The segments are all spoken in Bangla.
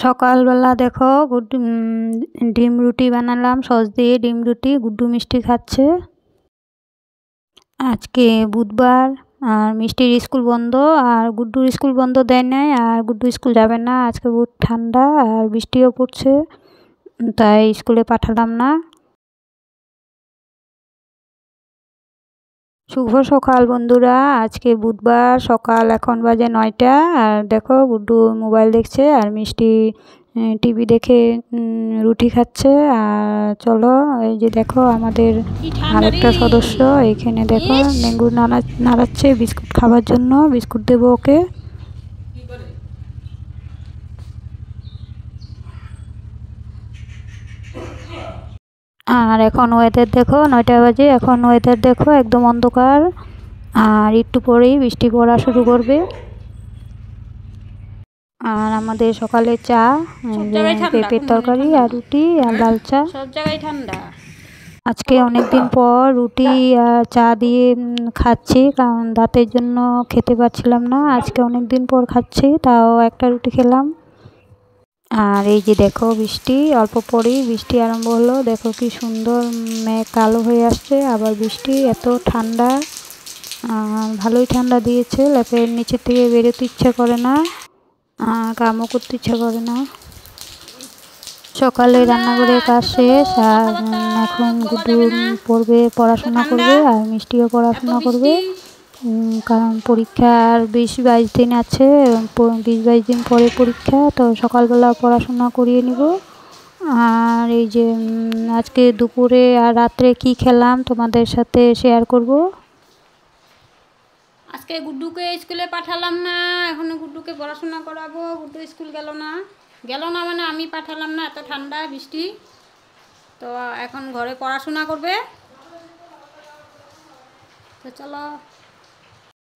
সকালবেলা দেখো ডিম রুটি বানালাম, সস দিয়ে ডিম রুটি। গুড্ডু মিষ্টি খাচ্ছে। আজকে বুধবার আর মিষ্টির স্কুল বন্ধ, আর গুড্ডুর স্কুল বন্ধ দেয় নাই, আর গুড্ডু স্কুল যাবে না। আজকে বহুত ঠান্ডা আর বৃষ্টিও পড়ছে, তাই স্কুলে পাঠালাম না। শুভ সকাল বন্ধুরা, আজকে বুধবার, সকাল এখন বাজে 9টা। আর দেখো গুড্ডু মোবাইল দেখছে আর মিষ্টি টিভি দেখে রুটি খাচ্ছে। আর চলো, এই যে দেখো আমাদের আরেকটা সদস্য এখানে দেখো নেঙ্গু নাড়াচ্ছে বিস্কুট খাবার জন্য। বিস্কুট দেবো ওকে। আর এখন ওয়েদার দেখো, 9টা বাজে। এখন ওয়েদার দেখো একদম অন্ধকার, আর একটু পরেই বৃষ্টি পড়া শুরু করবে। আর আমাদের সকালে চা, পেঁপের তরকারি আর রুটি আর লাল চা। সব জায়গায় ঠান্ডা। আজকে অনেকদিন পর রুটি আর চা দিয়ে খাচ্ছি, কারণ দাঁতের জন্য খেতে পারছিলাম না। আজকে অনেকদিন পর খাচ্ছি, তাও একটা রুটি খেলাম। আর এই যে দেখো বৃষ্টি, অল্প পরেই বৃষ্টি আরম্ভ হলো। দেখো কি সুন্দর মেঘ কালো হয়ে আসছে, আবার বৃষ্টি। এত ঠান্ডা, ভালোই ঠান্ডা দিয়েছে। ল্যাপের নিচে থেকে বেরোতে ইচ্ছা করে না, কামও করতে ইচ্ছা করে না। সকালে রান্নাঘরের কাজ শেষ, আর এখন গুড্ডু পড়াশোনা করবে, আর মিষ্টিও পড়াশোনা করবে। কারণ পরীক্ষার 20-22 দিন আছে, 20-22 দিন পরে পরীক্ষা, তো সকালবেলা পড়াশোনা করিয়ে নিব। আর এই যে আজকে দুপুরে আর রাত্রে কি খেলাম তোমাদের সাথে শেয়ার করব। আজকে গুড্ডুকে স্কুলে পাঠালাম না, এখনো গুড্ডুকে পড়াশোনা করাবো। গুড্ডু স্কুল গেল না মানে আমি পাঠালাম না, এত ঠান্ডা বৃষ্টি। তো এখন ঘরে পড়াশোনা করবে। তো চলো।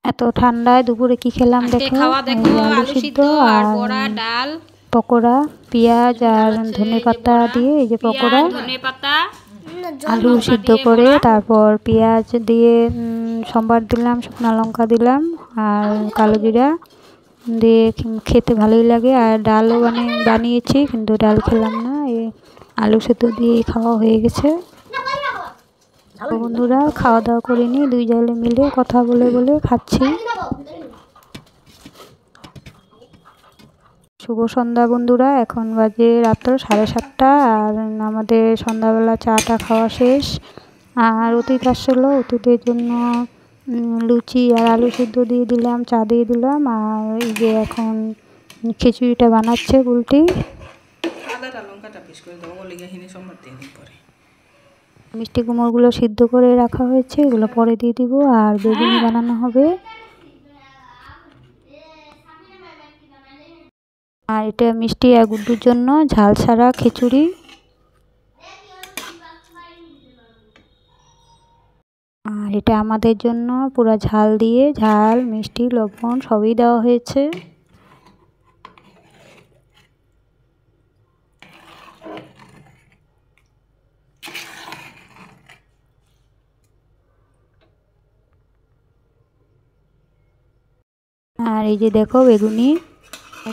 এত ঠান্ডায় দুপুরে কি খেলাম দেখো। খাওয়া দেখো, আলু সিদ্ধ আর বড়া, ডাল, পকোড়া, পেঁয়াজ আর ধনেপাতা দিয়ে, এই যে পকোড়া, ধনেপাতা, আলু সিদ্ধ করে তারপর পেঁয়াজ দিয়ে সম্বার দিলাম, শুকনো লঙ্কা দিলাম আর কালো জিরা দিয়ে খেতে ভালোই লাগে। আর ডালও বানিয়েছি, কিন্তু ডাল খেলাম না, এই আলু সিদ্ধ দিয়ে খাওয়া হয়ে গেছে। বন্ধুরা খাওয়া দাওয়া করে নিয়ে দুই জালে মিলে কথা বলে বলে খাচ্ছি। শুভ সন্ধ্যা বন্ধুরা, এখন বাজে রাত্র 7:30। আর আমাদের সন্ধ্যাবেলা চাটা খাওয়া শেষ। আর অতিথি আসছিল, অতিথির জন্য লুচি আর আলু সিদ্ধ দিয়ে দিলাম, চা দিয়ে দিলাম। আর এই যে এখন খিচুড়িটা বানাচ্ছে উল্টি। মিষ্টি কুমড়োগুলো সিদ্ধ করে রাখা হয়েছে, এগুলো পরে দিয়ে দিব। আর বেগুনি বানানো হবে। আর এটা মিষ্টি আর গুড্ডুর জন্য ঝাল ছাড়া খিচুড়ি। আর এটা আমাদের জন্য পুরো ঝাল দিয়ে, ঝাল মিষ্টি লবণ সবই দেওয়া হয়েছে। আর এই যে দেখো বেগুনি।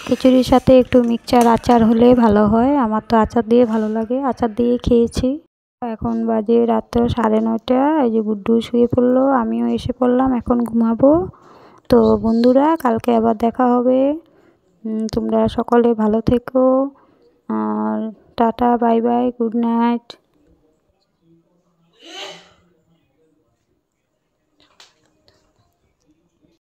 খিচুড়ির সাথে একটু মিক্সচার আচার হলে ভালো হয়, আমার তো আচার দিয়ে ভালো লাগে, আচার দিয়ে খেয়েছি। এখন বাজে রাত্র 9:30। এই যে গুড্ডু শুয়ে পড়লো, আমিও এসে পড়লাম, এখন ঘুমাবো। তো বন্ধুরা কালকে আবার দেখা হবে। তোমরা সকলে ভালো থেকো। আর tata, bye bye, good night.